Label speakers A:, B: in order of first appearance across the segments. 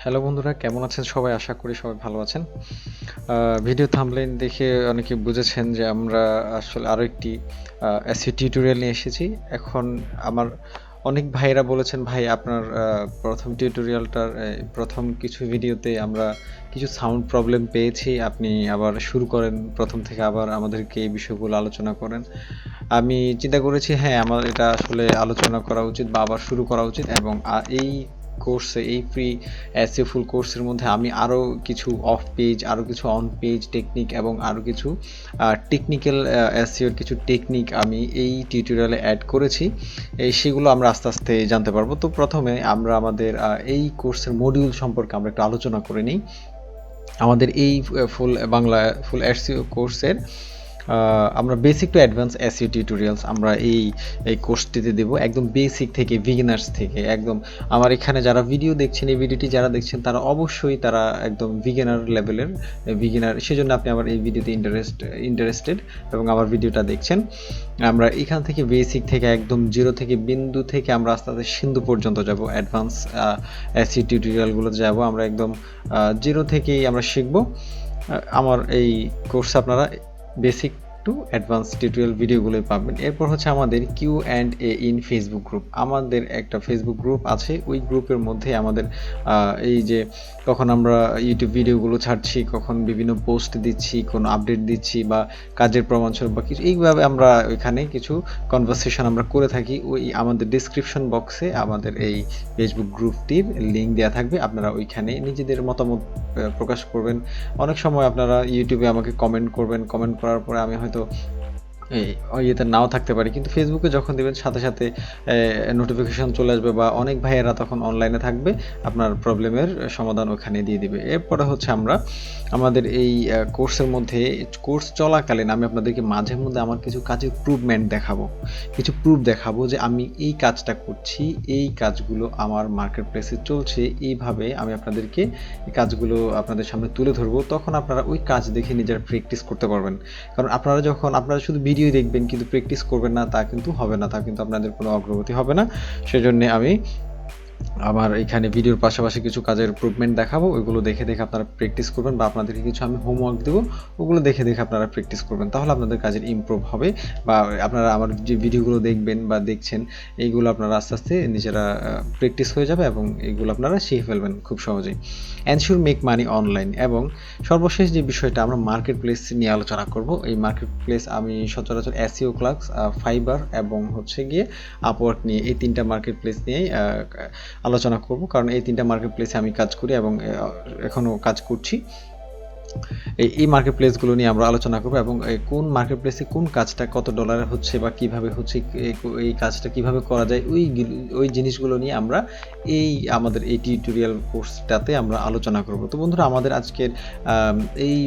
A: Hello বন্ধুরা, কেমন আছেন সবাই? আশা করি সবাই ভালো আছেন। ভিডিও থাম্বনেইল দেখে অনেকে বুঝেছেন যে আমরা আসলে আরও একটি এসইও টিউটোরিয়াল নিয়ে এসেছি। এখন আমার অনেক ভাইয়েরা বলেছেন, ভাই আপনার প্রথম টিউটোরিয়ালটার প্রথম কিছু ভিডিওতে আমরা কিছু সাউন্ড প্রবলেম পেয়েছি, আপনি আবার শুরু করেন প্রথম থেকে, আবার আমাদেরকে এই বিষয়গুলো আলোচনা করেন। আমি চিন্তা করেছি হ্যাঁ, আমার এটা আসলে আলোচনা করা উচিত বা আবার শুরু করা উচিত, এবং এই কোর্সে, এই ফ্রি এসইও ফুল কোর্সের মধ্যে আমি আরও কিছু অফ পেজ, আরও কিছু অন পেজ টেকনিক এবং আরও কিছু টেকনিক্যাল এসইওর কিছু টেকনিক আমি এই টিউটোরিয়ালে অ্যাড করেছি। সেগুলো আমরা আস্তে আস্তে জানতে পারবো। তো প্রথমে আমরা আমাদের এই কোর্সের মডিউল সম্পর্কে আমরা একটু আলোচনা করে নিই। আমাদের এই ফুল বাংলা ফুল এসইও কোর্সের আমরা basic to advance SEO tutorials আমরা এই কোর্সটিতে দেব, একদম বেসিক থেকে, বিগিনার্স থেকে। একদম আমার এখানে যারা ভিডিও দেখছেন, এই ভিডিওটি যারা দেখছেন তারা অবশ্যই তারা একদম বিগিনার লেভেলের বিগিনার, সেজন্য আপনি আমার এই ভিডিওতে ইন্টারেস্টেড এবং আমার ভিডিওটা দেখছেন। আমরা এখান থেকে বেসিক থেকে একদম জিরো থেকে, বিন্দু থেকে আমরা আস্তে আস্তে সিন্ধু পর্যন্ত যাব, অ্যাডভান্স এসইও টিউটোরিয়ালগুলোতে যাব। আমরা একদম জিরো থেকেই আমরা শিখব। আমার এই কোর্সে আপনারা বেসিক টু অ্যাডভান্স টিউটোরিয়াল ভিডিওগুলোই পাবেন। এরপর হচ্ছে আমাদের Q&A ইন ফেসবুক গ্রুপ। আমাদের একটা ফেসবুক গ্রুপ আছে, ওই গ্রুপের মধ্যে আমাদের এই যে কখন আমরা ইউটিউব ভিডিওগুলো ছাড়ছি, কখন বিভিন্ন পোস্ট দিচ্ছি, কোনো আপডেট দিচ্ছি বা কাজের প্রমাণস্বরূপ বা কিছু, এইভাবে আমরা ওইখানে কিছু কনভারসেশন আমরা করে থাকি। ওই আমাদের ডিসক্রিপশন বক্সে আমাদের এই ফেসবুক গ্রুপটির লিঙ্ক দেওয়া থাকবে, আপনারা ওইখানে নিজেদের মতামত প্রকাশ করবেন। অনেক সময় আপনারা ইউটিউবে আমাকে কমেন্ট করবেন, কমেন্ট করার পরে আমি হয়তো ইয়েতে নাও থাকতে পারি, কিন্তু ফেসবুকে যখন দেবেন সাথে সাথে নোটিফিকেশন চলে আসবে বা অনেক ভাইয়েরা তখন অনলাইনে থাকবে, আপনার প্রবলেমের সমাধান ওখানে দিয়ে দিবে। এরপরে হচ্ছে আমরা আমাদের এই কোর্সের মধ্যে, কোর্স চলাকালীন আমি আপনাদেরকে মাঝে মধ্যে আমার কিছু কাজের প্রুভমেন্ট দেখাবো, কিছু প্রুফ দেখাবো যে আমি এই কাজটা করছি, এই কাজগুলো আমার মার্কেট প্লেসে চলছে, এইভাবে আমি আপনাদেরকে এই কাজগুলো আপনাদের সামনে তুলে ধরবো। তখন আপনারা ওই কাজ দেখে নিজেরা প্র্যাকটিস করতে পারবেন। কারণ আপনারা শুধু ভিডিও দেখবেন কিন্তু প্র্যাকটিস করবেন না, তা কিন্তু হবে না, তা কিন্তু আপনাদের কোনো অগ্রগতি হবে না। সেজন্য আমি আমার এখানে ভিডিওর পাশাপাশি কিছু কাজের ইমপ্রুভমেন্ট দেখাবো, ওইগুলো দেখে দেখে আপনারা প্র্যাকটিস করবেন, বা আপনাদেরকে কিছু আমি হোমওয়ার্ক দেবো, ওগুলো দেখে দেখে আপনারা প্র্যাকটিস করবেন, তাহলে আপনাদের কাজের ইমপ্রুভ হবে। বা আপনারা আমার যে ভিডিওগুলো দেখবেন বা দেখছেন, এইগুলো আপনারা আস্তে আস্তে নিজেরা প্র্যাকটিস হয়ে যাবে এবং এইগুলো আপনারা শিখে ফেলবেন খুব সহজেই। Ensure make money online. এবং সর্বশেষ যে বিষয়টা, আমরা মার্কেট প্লেস নিয়ে আলোচনা করব। এই মার্কেট প্লেস আমি সচরাচর এসইও ক্লাক্স, ফাইবার এবং হচ্ছে গিয়ে আপওয়ার্ক নিয়ে, এই তিনটা মার্কেট প্লেস নিয়েই আলোচনা করব, কারণ এই তিনটা মার্কেট প্লেসে আমি কাজ করি এবং এখনও কাজ করছি। এই মার্কেট প্লেসগুলো নিয়ে আমরা আলোচনা করব, এবং কোন মার্কেট প্লেসে কোন কাজটা কত ডলারে হচ্ছে বা কিভাবে হচ্ছে, এই কাজটা কিভাবে করা যায়, ওই জিনিসগুলো নিয়ে আমরা আমাদের এই টিউটোরিয়াল কোর্সটাতে আমরা আলোচনা করব। তো বন্ধুরা, আমাদের আজকের এই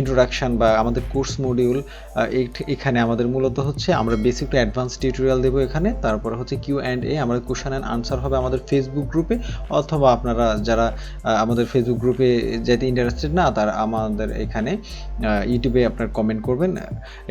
A: ইন্ট্রোডাকশন বা আমাদের কোর্স মডিউল এখানে আমাদের মূলত হচ্ছে আমরা বেসিক টু অ্যাডভান্স টিউটোরিয়াল দেবো এখানে। তারপরে হচ্ছে Q&A, আমাদের কোশ্চেন অ্যান্ড আনসার হবে আমাদের ফেসবুক গ্রুপে, অথবা আপনারা যারা আমাদের ফেসবুক গ্রুপে যেতে ইন্টারেস্টেড না, তারা আমাদের এখানে ইউটিউবে আপনার কমেন্ট করবেন।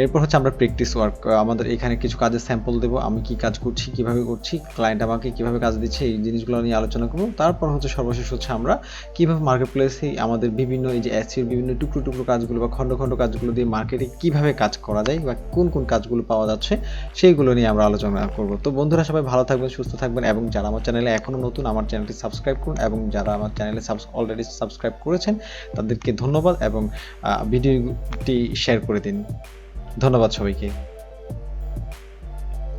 A: এরপর হচ্ছে আমরা প্র্যাকটিস ওয়ার্ক, আমাদের এখানে কিছু কাজের স্যাম্পল দেবো, আমি কি কাজ করছি, কিভাবে করছি, ক্লায়েন্ট আমাকে কিভাবে কাজ দিচ্ছে, এই জিনিসগুলো নিয়ে আলোচনা করবো। তারপর হচ্ছে সর্বশেষ হচ্ছে আমরা কিভাবে মার্কেট প্লেসে আমাদের বিভিন্ন এই যে এসইওর বিভিন্ন টুকরো টুকরো কাজগুলো বা খণ্ড খণ্ড কাজগুলো দিয়ে মার্কেটে কিভাবে কাজ করা যায় বা কোন কোন কাজগুলো পাওয়া যাচ্ছে, সেইগুলো নিয়ে আমরা আলোচনা করব। তো বন্ধুরা, সবাই ভালো থাকবেন, সুস্থ থাকবেন, এবং যারা আমার চ্যানেলে এখনও নতুন, আমার চ্যানেলটি সাবস্ক্রাইব করুন, এবং যারা আমার চ্যানেলে অলরেডি সাবস্ক্রাইব করেছেন তাদেরকে ধন্যবাদ, এবং ভিডিওটি শেয়ার করে দিন। ধন্যবাদ সবাইকে।